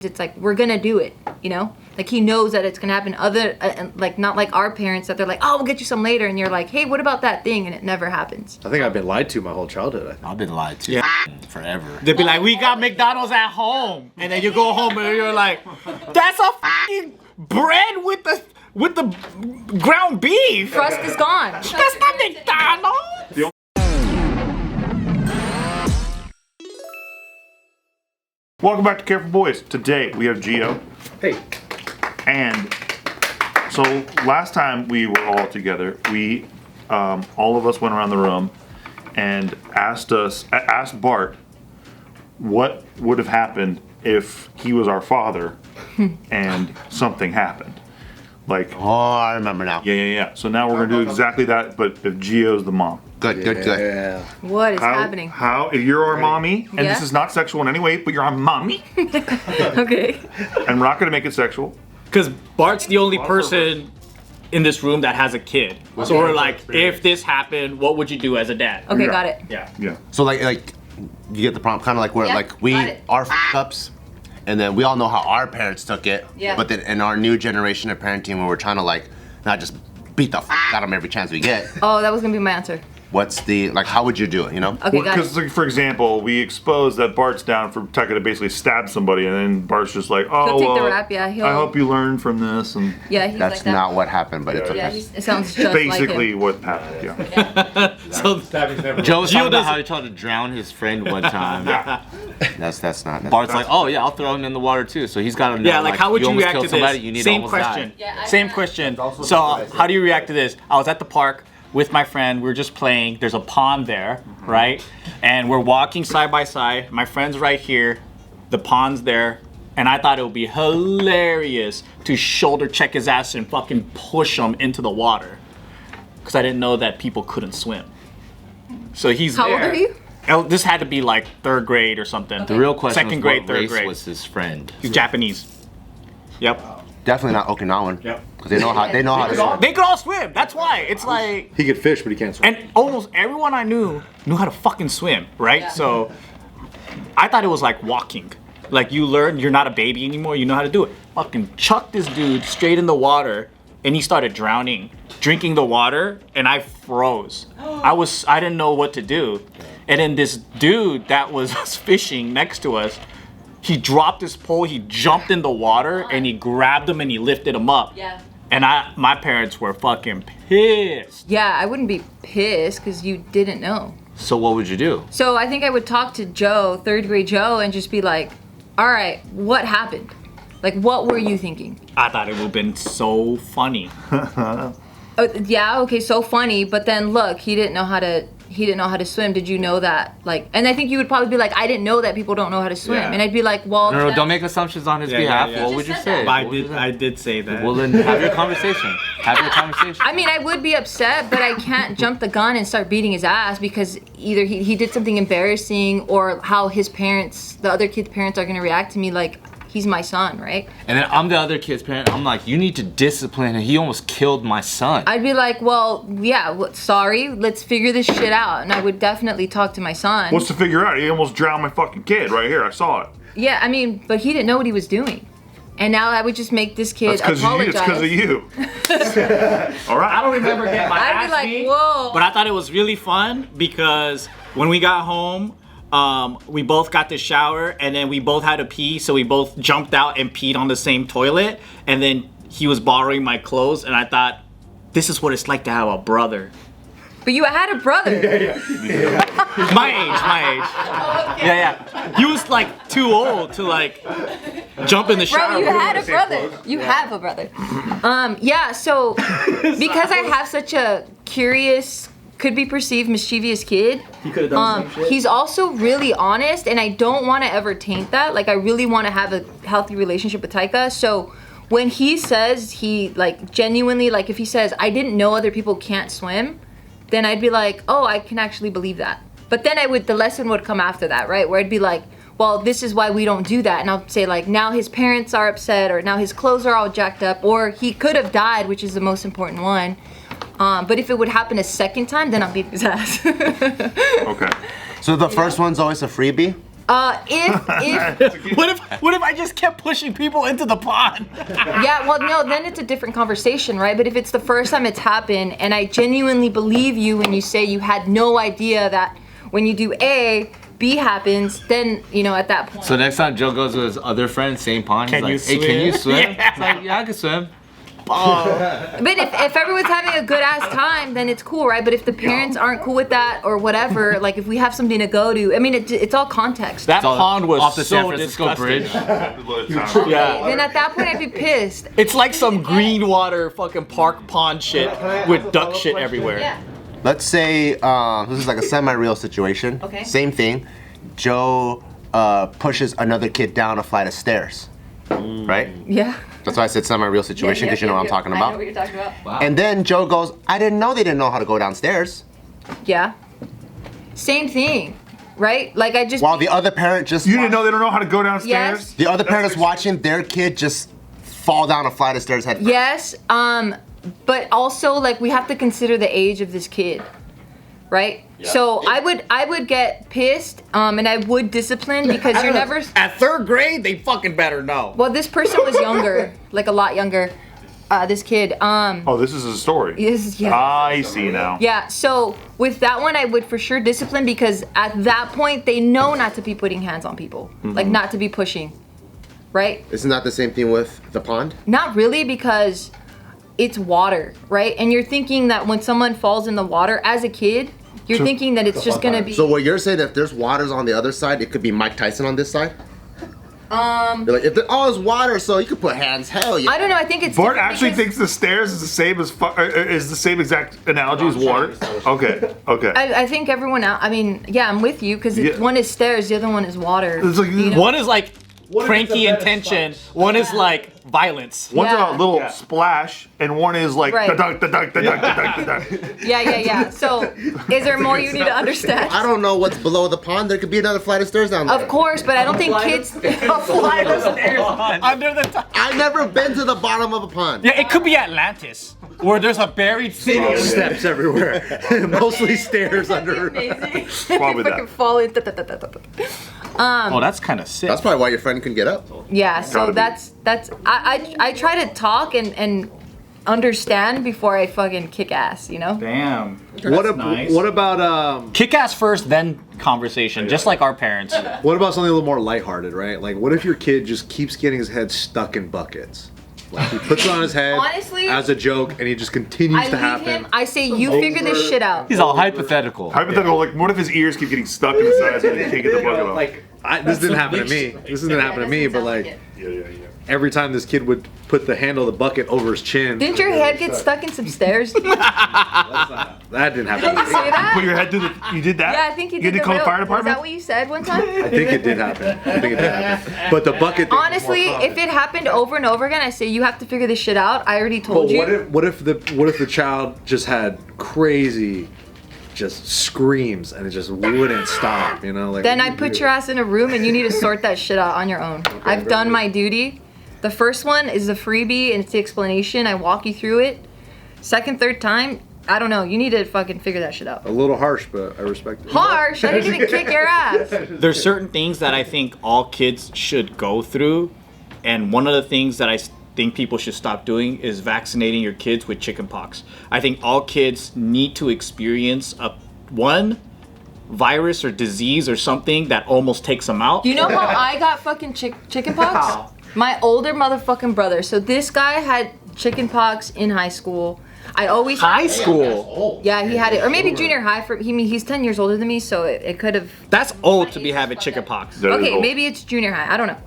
it's like, we're gonna do it, you know? Like, he knows that it's gonna happen. Like, not like our parents that they're like, oh, we'll get you some later, and you're like, hey, what about that thing? And it never happens. I think I've been lied to my whole childhood. I've been lied to forever. They'd be like, we got McDonald's at home, and then you go home and you're like, that's a fucking bread with the ground beef. Crust is gone. That's not McDonald's. Welcome back to Careful Boys. Today we have Gio. Hey. And so last time we were all together, we all of us went around the room and asked Bart what would have happened if he was our father and something happened. Like, oh, I remember now. Yeah. So now we're gonna do exactly that, but if Gio's the mom. Good. Yeah. What is happening? If you're our mommy, and Yeah? this is not sexual in any way, but you're our mommy, Okay. and we're not gonna make it sexual. Because Bart's the only person in this room that has a kid. So we're like, if this happened, what would you do as a dad? Okay, Yeah. got it. Yeah. So like you get the prompt, kind of like where Yeah, like we got it. are ups, and then we all know how our parents took it. Yeah. But then in our new generation of parenting, where we're trying to like not just beat the out of them every chance we get. Oh, that was gonna be my answer. What's the like? How would you do it? You know? Okay, got Because, it. like, for example, we expose that Bart's down for Tekka to basically stab somebody, and then Bart's just like, "Oh, He'll take the well, rap, yeah, he'll- I hope you learn from this." And Yeah, he's That's like that. not what happened, but it's okay. Yeah, it sounds just basically like what happened. Yeah. So Joe was talking about doesn't- how he tried to drown his friend one time. That's not. Bart's like, oh yeah, I'll throw him in the water too. So he's got to know. yeah, like how would you almost react killed to somebody, this? you need to Same almost question. die. Yeah, Same question. So how do you react to this? I was at the park with my friend. We were just playing. There's a pond there, right? And we're walking side by side. My friend's right here. The pond's there. And I thought it would be hilarious to shoulder check his ass and fucking push him into the water. Because I didn't know that people couldn't swim. So he's How there. old are you? Oh, this had to be like 3rd grade or something. The real question Second was grade, what 3rd race grade. was his friend? He's Japanese. Yep. Definitely not Okinawan. Yep. Because they know how to swim. They could all swim. That's why. It's like, He could fish, but he can't swim. and almost everyone I knew how to fucking swim, right? So I thought it was like walking. Like you learn, you're not a baby anymore. You know how to do it. Fucking chucked this dude straight in the water, and he started drowning, drinking the water, and I froze. I didn't know what to do. And then this dude that was fishing next to us, he dropped his pole, he jumped in the water, and he grabbed him and he lifted him up. Yeah. And my parents were fucking pissed. Yeah, I wouldn't be pissed because you didn't know. So what would you do? So I think I would talk to Joe, 3rd grade Joe, and just be like, all right, what happened? Like, what were you thinking? I thought it would have been so funny. Yeah, okay, so funny, but then look, he didn't know how to swim. Did you know that? Like, and I think you would probably be like, I didn't know that people don't know how to swim. Yeah. And I'd be like, well, No, don't make assumptions on his behalf. yeah. What would you say? I did say that. Well, then have your conversation. Have your conversation. I mean, I would be upset, but I can't jump the gun and start beating his ass because either he did something embarrassing or how his parents, the other kid's parents are gonna react to me like he's my son, right? And then I'm the other kid's parent. I'm like, you need to discipline him. He almost killed my son. I'd be like, well, yeah, sorry, let's figure this shit out. And I would definitely talk to my son. What's to figure out? He almost drowned my fucking kid right here. I saw it. Yeah, I mean, but he didn't know what he was doing. And now I would just make this kid That's apologize. because of you. All right. I don't remember getting my I'd ass be like, beat, whoa. but I thought it was really fun because when we got home, we both got the shower and then we both had to pee, so we both jumped out and peed on the same toilet. And then he was borrowing my clothes, and I thought, this is what it's like to have a brother. But you had a brother. My age. Yeah. He was like too old to like jump in the shower. Bro, you had a brother. You have a brother. Yeah, so because I have such a curious, could be perceived mischievous kid, He could have done the same shit. he's also really honest, and I don't want to ever taint that. Like, I really want to have a healthy relationship with Taika. So when he says he, like, genuinely, like, if he says, I didn't know other people can't swim, then I'd be like, oh, I can actually believe that. But then the lesson would come after that, right? Where I'd be like, well, this is why we don't do that. And I'll say, like, now his parents are upset, or now his clothes are all jacked up, or he could have died, which is the most important one. But if it would happen a second time, then I'll beat his ass. Okay. So the first one's always a freebie. If What if I just kept pushing people into the pond? yeah, well, no, then it's a different conversation, right? But if it's the first time it's happened, and I genuinely believe you when you say you had no idea that when you do A, B happens, then, you know, at that point. So next time Joe goes with his other friend, same pond, Can he's you like, hey, can you swim? swim? Yeah. It's like, yeah, I can swim. But if everyone's having a good ass time, then it's cool, right? But if the parents aren't cool with that or whatever, like if we have something to go to, I mean, it's all context. That pond was off the San so Francisco disgusting. Bridge. Yeah. Then at that point, I'd be pissed. It's like some green water fucking park pond shit with duck shit everywhere. Yeah. Let's say this is like a semi-real situation. Okay. Same thing. Joe pushes another kid down a flight of stairs. Right? Yeah. That's why I said semi-real situation, because you know what I'm talking I know about. what you're talking about. Wow. And then Joe goes, I didn't know they didn't know how to go downstairs. Yeah. Same thing, right? Like I just. While the other parent just You didn't know they don't know how to go downstairs? Yes. the other parent is watching their kid just fall down a flight of stairs head first. Yes. But also like we have to consider the age of this kid, right? So I would get pissed, and I would discipline because you're never. At third grade, they fucking better know. Well, this person was younger, like a lot younger. This kid. Oh, this is a story. Yeah. I see now. Yeah, so with that one, I would for sure discipline because at that point, they know not to be putting hands on people. Like, not to be pushing, right? Isn't that the same thing with the pond? Not really because it's water, right? And you're thinking that when someone falls in the water as a kid, you're thinking that it's just gonna be. So what you're saying, if there's waters on the other side, it could be Mike Tyson on this side? You're like, if it's water, so you could put hands, hell yeah. I don't know, I think it's. Bart different actually because thinks the stairs is the same as is the same exact analogy as water. Okay, okay. I think everyone else, I mean, yeah, I'm with you because Yeah. one is stairs, the other one is water. It's like you know? One is like cranky intention, one is like violence. one's Yeah. a little splash, and one is like Right. da-dunk, da-dunk, da-dunk, da-dunk, da-dunk. Yeah. So, is there more you need to understand? I don't know what's below the pond. There could be another flight of stairs down there. Of course, but I don't think kids. Fly the stairs. Under the top. I've never been to the bottom of a pond. Yeah, it could be Atlantis, where there's a buried city. Steps everywhere. Mostly stairs under. Amazing. Probably Fucking that. fall in. Oh, that's kind of sick. That's probably why your friend couldn't get up. Yeah, so Gotta be. that's I try to talk and understand before I fucking kick ass, you know? Damn. What about Kick ass first, then conversation, just like our parents. what about something a little more lighthearted, right? Like, what if your kid just keeps getting his head stuck in buckets? Like, he puts it on his head Honestly, as a joke, and he just continues I to leave happen. him. I say you figure this shit out. He's all hypothetical. Hypothetical, like what if his ears keep getting stuck in the sides and he can't get the bucket off? Like, this didn't happen to me. This didn't happen to me, but like, every time this kid would put the handle of the bucket over his chin, Didn't your head get stuck in some stairs? Did you say that didn't happen to me. that? Put your head through the. You did that? Yeah, I think you You did. had to The call the real, fire is department. that what you said one time? I think it did happen. But the bucket thing was more Honestly, common. if it happened over and over again, I say you have to figure this shit out. I already But told you. what if the child just had crazy just screams and it just wouldn't stop, you know? Like, Then what I do you put do? your ass in a room and you need to sort that shit out on your own. I've done my duty. The first one is the freebie and it's the explanation. I walk you through it. Second, third time, I don't know. You need to fucking figure that shit out. A little harsh, but I respect it. Harsh. I didn't even kick your ass. There's certain things that I think all kids should go through, and one of the things that I think people should stop doing is vaccinating your kids with chickenpox. I think all kids need to experience one virus or disease or something that almost takes them out. You know how I got fucking chickenpox? My older motherfucking brother. So this guy had chickenpox in high school. I always High school. Yeah, he had it, or maybe junior high. He's 10 years older than me, so it could have. That's old to be having chickenpox. That is Okay, old. maybe it's junior high. I don't know.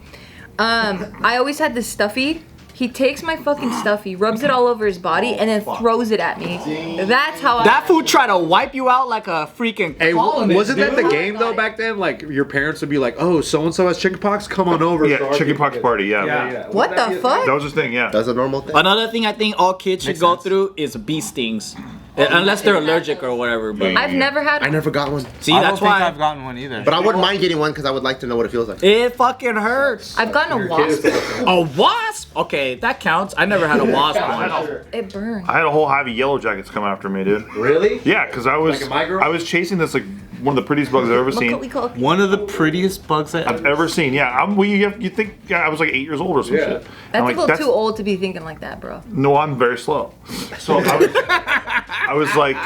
I always had this stuffy. He takes my fucking stuffy, rubs it all over his body, and then throws it at me. That's how I. That fool tried to wipe you out like a freaking Hey, colonist, wasn't that the dude. game though back then? Like your parents would be like, "Oh, so and so has chickenpox. Come on over." Yeah, chickenpox party. Yeah. What the fuck? That was his thing. Yeah. That's a normal thing. Another thing I think all kids should go through is bee stings. Unless they're allergic or whatever. But I've never had. I never got one. see, I don't that's think why I've gotten one either. But I wouldn't mind getting one because I would like to know what it feels like. it fucking hurts. I've gotten a wasp. A wasp? Okay, that counts. I never had a wasp one. It burned. I had a whole hive of yellow jackets come after me, dude. Really? Yeah, because I was Like in my girl? I was chasing this like one of the prettiest bugs I've ever seen. One of the prettiest bugs I've ever seen. Yeah, you think I was like 8 years old or some shit. That's a little too old to be thinking like that, bro. No, I'm very slow. So I was like,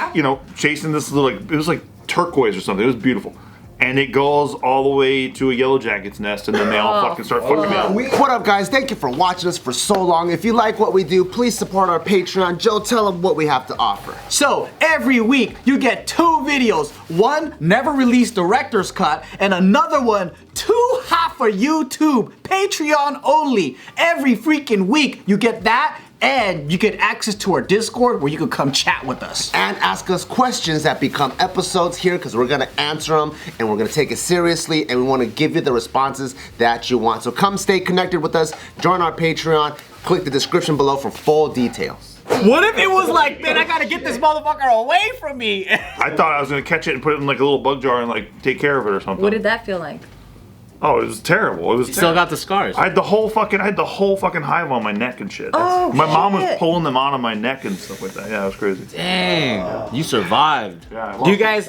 chasing this little, like, it was like turquoise or something. It was beautiful. And it goes all the way to a yellow jacket's nest, and then they all fucking start fucking me up. What up, guys? Thank you for watching us for so long. If you like what we do, please support our Patreon. Joe, tell them what we have to offer. So every week you get 2 videos. One never released director's cut, and another one too hot for YouTube, Patreon only. Every freaking week you get that. And you get access to our Discord where you can come chat with us. And ask us questions that become episodes here because we're going to answer them and we're going to take it seriously and we want to give you the responses that you want. So come stay connected with us, join our Patreon, click the description below for full details. What if it was like, man, I got to get this motherfucker away from me? I thought I was going to catch it and put it in like a little bug jar and like take care of it or something. What did that feel like? Oh, it was terrible. It was Still got the scars. I had the whole fucking hive on my neck and shit. Oh, my mom was shit. pulling them out of my neck and stuff like that. Yeah, it was crazy. Dang, you survived. Yeah, Do you guys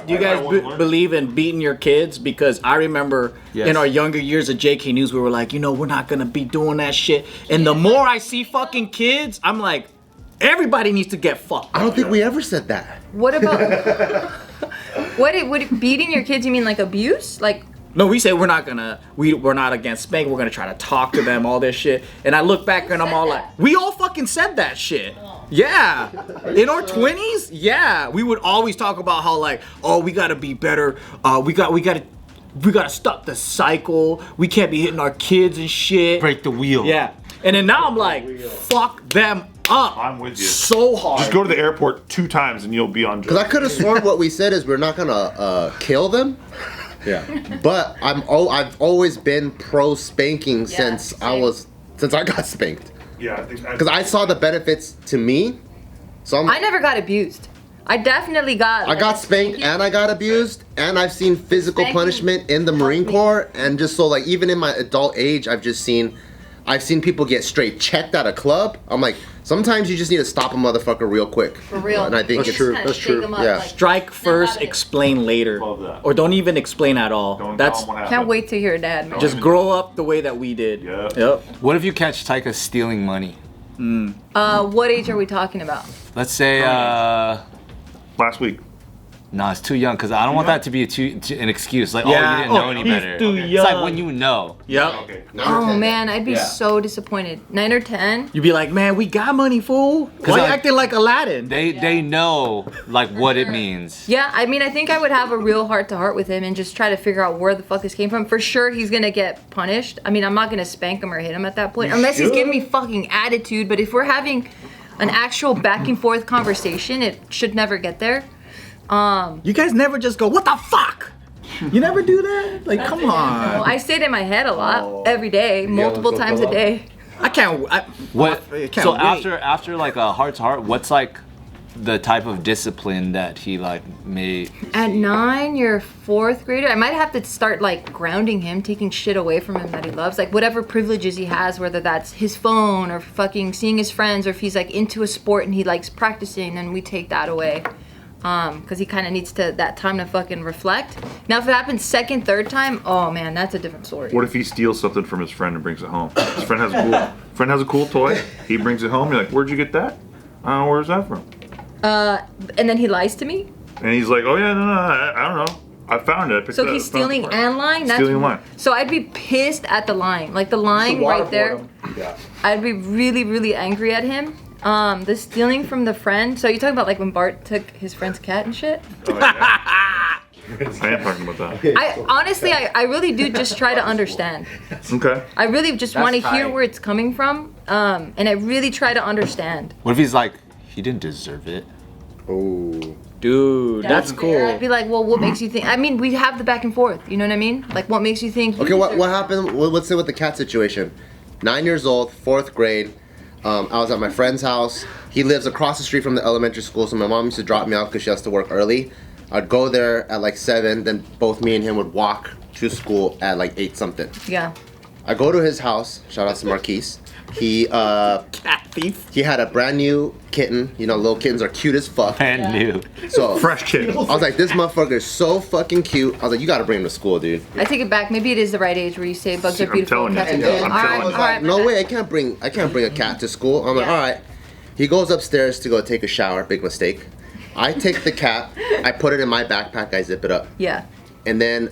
believe in beating your kids? Because I remember in our younger years at JK News, we were like, we're not gonna be doing that shit. And the more I see fucking kids, I'm like, everybody needs to get fucked. I don't think we ever said that. What about what beating your kids? You mean like abuse? Like No, we say we're not against spank. We're gonna try to talk to them, all this shit. And I look back and I'm all like, we all fucking said that shit. Yeah, in our 20s, yeah, we would always talk about how like, oh, we gotta be better. We gotta stop the cycle. We can't be hitting our kids and shit. Break the wheel. Yeah, and then now I'm like, fuck them up. I'm with you. So hard. Just go to the airport 2 times and you'll be on. Because I could have sworn what we said is we're not gonna kill them. Yeah. But I've always been pro spanking since I got spanked. Yeah, I think Because I saw the benefits to me. So I never got abused. I definitely got. I got spanked and I got abused, and I've seen physical Spanking punishment in the Marine Corps, and just so like even in my adult age, I've seen people get straight checked at a club. I'm like, sometimes you just need to stop a motherfucker real quick. For real. And I think That's true. That's true. Yeah. Strike first, explain later, Love that. or don't even explain at all. Don't That's tell 'em what happened. Can't wait to hear Dad. Man. just grow up the way that we did. Yeah. Yep. What if you catch Taika stealing money? What age are we talking about? Let's say, Last week. no, it's too young because I don't want that to be an excuse. Like, oh, you didn't know any he's better. too It's young. like when you know. Yep. Okay. Oh man, I'd be so disappointed. 9 or 10. You'd be like, man, we got money, fool. Why you like- acting like Aladdin? They know like what it means. Yeah, I mean, I think I would have a real heart-to-heart with him and just try to figure out where the fuck this came from. For sure, he's gonna get punished. I mean, I'm not gonna spank him or hit him at that point, unless he's giving me fucking attitude. But if we're having an actual back and forth conversation, it should never get there. You guys never just go, what the fuck? You never do that? Like, come Well, on. I say it in my head a lot, every day, multiple so times a loud. day. I can't. What? I can't So wait. after like a heart to heart, what's like the type of discipline that he like made? At 9, you're a 4th grader. I might have to start like grounding him, taking shit away from him that he loves, like whatever privileges he has, whether that's his phone or fucking seeing his friends, or if he's like into a sport and he likes practicing, then we take that away. Because he kind of needs that time to fucking reflect. Now, if it happens 2nd, 3rd time, oh man, that's a different story. What if he steals something from his friend and brings it home? His friend has a cool toy. He brings it home. You're like, where'd you get that? Where's that from? And then he lies to me. And he's like, oh yeah, no, I don't know. I found it. I picked So it up. he's stealing and lying. Stealing and lying. So I'd be pissed at the lying, like the lying right there. Yeah. I'd be really, really angry at him. The stealing from the friend. So you're talking about like when Bart took his friend's cat and shit? Oh, yeah. I am talking about that. I honestly, I really do just try to understand. Okay. I really just want to hear tight. where it's coming from, and I really try to understand. What if he's like, he didn't deserve it? Oh. Dude, that's fair. cool. I'd be like, well, what makes you think? I mean, we have the back and forth. You know what I mean? Like, what makes you think? you Okay, what deserve- happened? Let's say with the cat situation. 9 years old, 4th grade. I was at my friend's house. He lives across the street from the elementary school, so my mom used to drop me off because she has to work early. I'd go there at like 7, then both me and him would walk to school at like 8 something. Yeah. I go to his house. Shout out to Marquise. He Cat thief. he had a brand new kitten. You know, little kittens are cute as fuck. And new. So Fresh kid. I was like, this motherfucker is so fucking cute. I was like, you gotta bring him to school, dude. I take it back. Maybe it is the right age where you say bugs are I'm beautiful. telling you. cats are And good. then I'm All telling right, you. I was all like, right, no my way, I can't bring a cat to school. I'm like, Yeah. all right. He goes upstairs to go take a shower. Big mistake. I take the cat. I put it in my backpack. I zip it up. Yeah. And then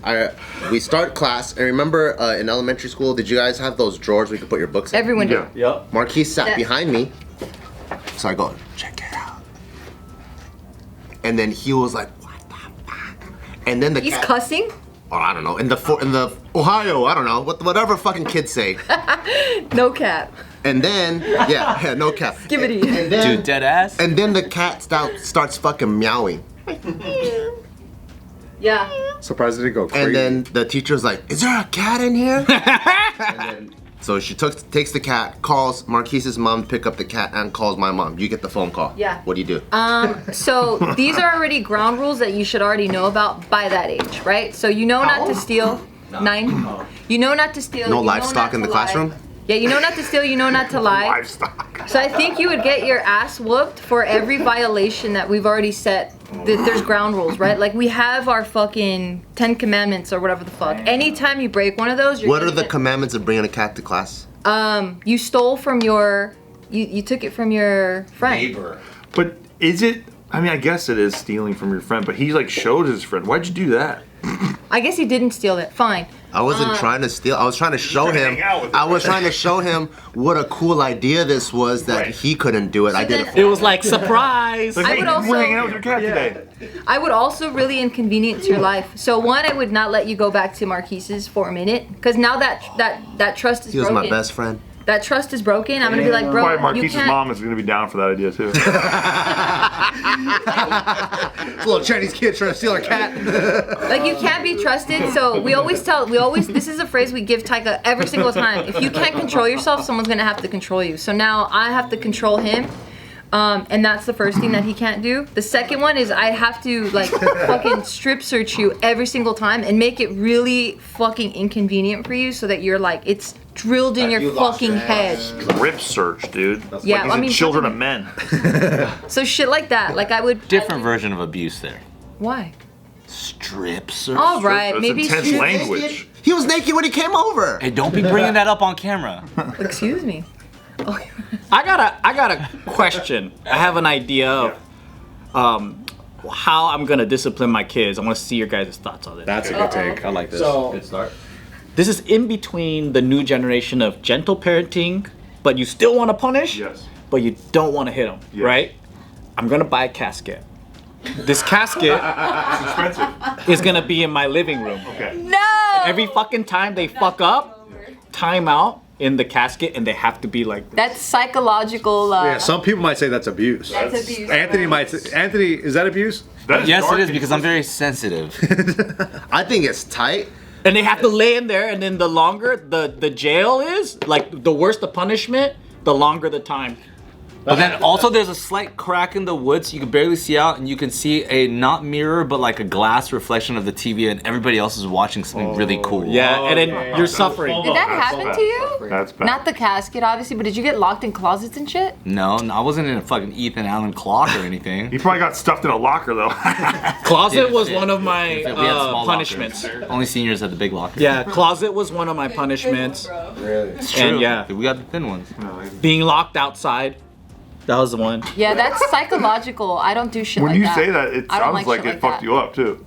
we start class. And remember in elementary school, did you guys have those drawers where you could put your books in? Everyone Yeah. do. Yep. Marquise sat That- behind me. So I go, check it out. And then he was like, what the fuck? And then the He's cat, cussing? oh, I don't know. In the Ohio, I don't know. Whatever fucking kids say. No cap. And then, yeah, no cap. Skibbity. And then, Dude, dead ass. and then the cat starts fucking meowing. Yeah. Surprised it didn't go crazy. And then the teacher's like, is there a cat in here? And then, so she takes the cat, calls Marquise's mom to pick up the cat, and calls my mom. You get the phone call. Yeah. What do you do? So these are already ground rules that you should already know about by that age, right? So you know not to steal. 9. You know not to steal. No you know livestock not in the to lie. classroom? Yeah, you know not to steal. You know not to lie. Livestock. So I think you would get your ass whooped for every violation that we've already set. There's ground rules, right? Like we have our fucking 10 commandments or whatever the fuck. Anytime you break one of those, you're What are gonna the get- commandments of bringing a cat to class? You stole from your. You took it from your friend. But is it? I mean, I guess it is stealing from your friend. But he like showed his friend. Why'd you do that? I guess he didn't steal it. Fine. I wasn't trying to steal. I was trying to show trying to him. hang out with I him. was trying to show him what a cool idea this was that Right. he couldn't do it. I did it then- for It was like surprise. Like, I hey, would also- we're hanging out with your cat today. I would also really inconvenience your life. So one, I would not let you go back to Marquise's for a minute, because now that trust is He was broken. my best friend. That trust is broken. I'm gonna be like, bro, Probably you Marquise's can't. mom is going to be down for that idea too. It's a little Chinese kid trying to steal our cat. Like you can't be trusted. So we always this is a phrase we give Taika every single time. If you can't control yourself, someone's gonna have to control you. So now I have to control him. And that's the first thing that he can't do. The second one is I have to like fucking strip search you every single time and make it really fucking inconvenient for you so that you're like it's drilled in your fucking head. Rip search, dude. Yeah, Like he's I in mean, Children of Men. So shit like that. Like I would Different version of abuse there. Why? Strip search. All right, That's maybe intense strip- language. He was naked when he came over. Hey, don't be bringing that up on camera. Excuse me. I got a question. I have an idea of how I'm gonna discipline my kids. I want to see your guys' thoughts on this. That's a good take. I like this. So- Good start. This is in between the new generation of gentle parenting, but you still want to punish, Yes. but you don't want to hit them, Yes. right? I'm gonna buy a casket. This casket Expensive. is gonna be in my living room. Okay. No. Every fucking time they fuck up, time out in the casket, and they have to be like, That's psychological. Yeah, some people might say that's abuse. That's abuse. Anthony might say, Anthony, is that abuse? That is Yes, dark it is and because I'm very sensitive. I think it's tight. and they have to lay in there, and then the longer the jail is, like the worse the punishment, the longer the time. But then also there's a slight crack in the wood so you can barely see out and you can see a not mirror but like a glass reflection of the TV and everybody else is watching something really cool. Yeah, and then you're suffering. Did that That's happen bad. to you? That's bad. Not the casket, obviously, but did you get locked in closets and shit? No, I wasn't in a fucking Ethan Allen clock or anything. He probably got stuffed in a locker though. Closet was one of my We had small punishments. lockers. Only seniors had the big locker. Yeah, closet was one of my punishments. It's And true. yeah. We got the thin ones. Being locked outside, that was the one. Yeah, that's psychological. I don't do shit When like you that. say that, it I don't sounds like shit it fucked that. you up too.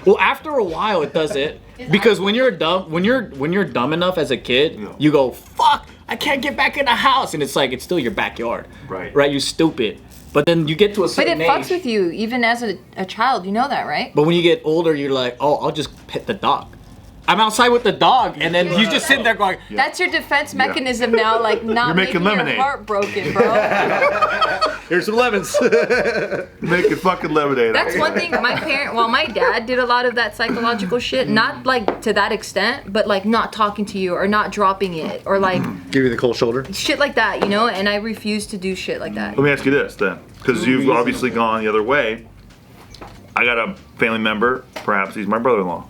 Well, after a while, it does it because when you're dumb, when you're dumb enough as a kid, Yeah. you go, "Fuck, I can't get back in the house," and it's like it's still your backyard, Right. Right? You stupid. But then you get to a But certain it fucks age. with you, even as a child. You know that, right? But when you get older, you're like, "Oh, I'll just pet the dog." I'm outside with the dog, and then you just sit there going, That's your defense mechanism now, like not You're making lemonade. your heart broken, bro. Here's some lemons. Making fucking lemonade. That's one thing my dad did a lot of that psychological shit, not like to that extent, but like not talking to you or not dropping it or like Give you the cold shoulder. shit like that, you know? And I refuse to do shit like that. Let me ask you this then, because you've obviously gone the other way. I got a family member, perhaps he's my brother-in-law,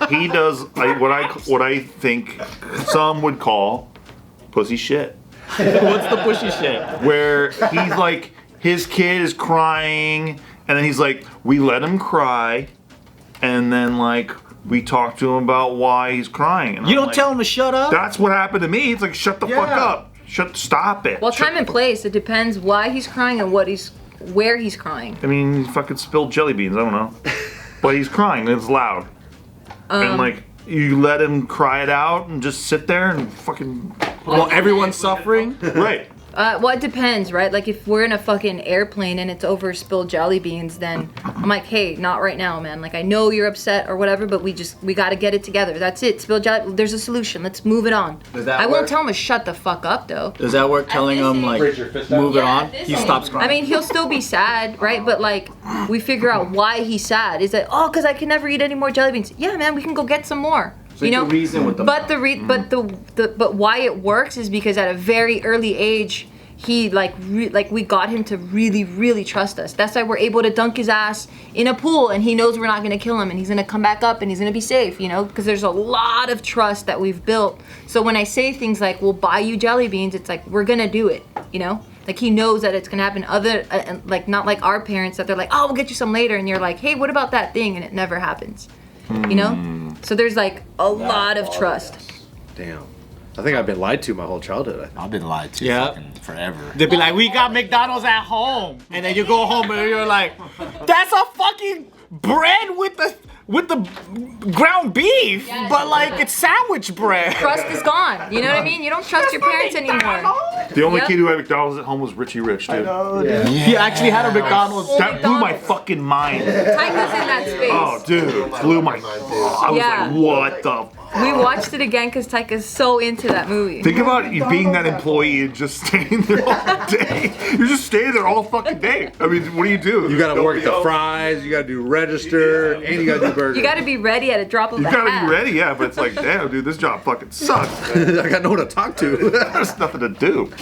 he does what I think some would call pussy shit. What's the pushy shit? Where he's like, his kid is crying, and then he's like, we let him cry, and then like we talk to him about why he's crying. And You I'm don't like, tell him to shut up? That's what happened to me. It's like, shut the fuck up. Stop it. Well, time and place. It depends why he's crying and where he's crying. I mean, he fucking spilled jelly beans. I don't know, but he's crying. And it's loud, and like you let him cry it out and just sit there and fucking. Well, everyone's suffering. Right. Well, it depends, right? Like if we're in a fucking airplane and it's over spilled jelly beans, then I'm like, hey, not right now, man. Like I know you're upset or whatever, but we got to get it together. That's it. Spilled jelly. There's a solution. Let's move it on. I won't tell him to shut the fuck up though. Does that work telling him like move it on? He stops crying. I mean, he'll still be sad, right? But like, we figure out why he's sad. Is that because I can never eat any more jelly beans? Yeah, man, we can go get some more. You know, the reason with the but why it works is because at a very early age, he we got him to really trust us. That's why we're able to dunk his ass in a pool, and he knows we're not gonna kill him, and he's gonna come back up, and he's gonna be safe. You know, because there's a lot of trust that we've built. So when I say things like "we'll buy you jelly beans," it's like we're gonna do it. You know, like he knows that it's gonna happen. Like not like our parents that they're like, "Oh, we'll get you some later," and you're like, "Hey, what about that thing?" and it never happens. You know? So there's like a lot of trust. Damn. I think I've been lied to my whole childhood. I've been lied to fucking forever. They'd be like, we got McDonald's at home. And then you go home and you're like, that's a fucking bread with the ground beef. Yes. But like, it's sandwich bread. Trust is gone. You know what I mean? You don't trust your parents anymore. The only Yep. kid who had McDonald's at home was Richie Rich, dude. He actually had a McDonald's. That blew my fucking mind. Tyga's in that space. Oh, dude, blew my. I was Yeah. like, what the. We watched it again because Tyka's so into that movie. Think about you being that employee and just staying there all day. You're just staying there all fucking day. I mean, what do you do? You gotta work the fries, you gotta do register, and you gotta do burgers. You gotta be ready at a drop of You a gotta hat. be ready, yeah, but it's like, damn, dude, this job fucking sucks. I got no one to talk to. There's nothing to do.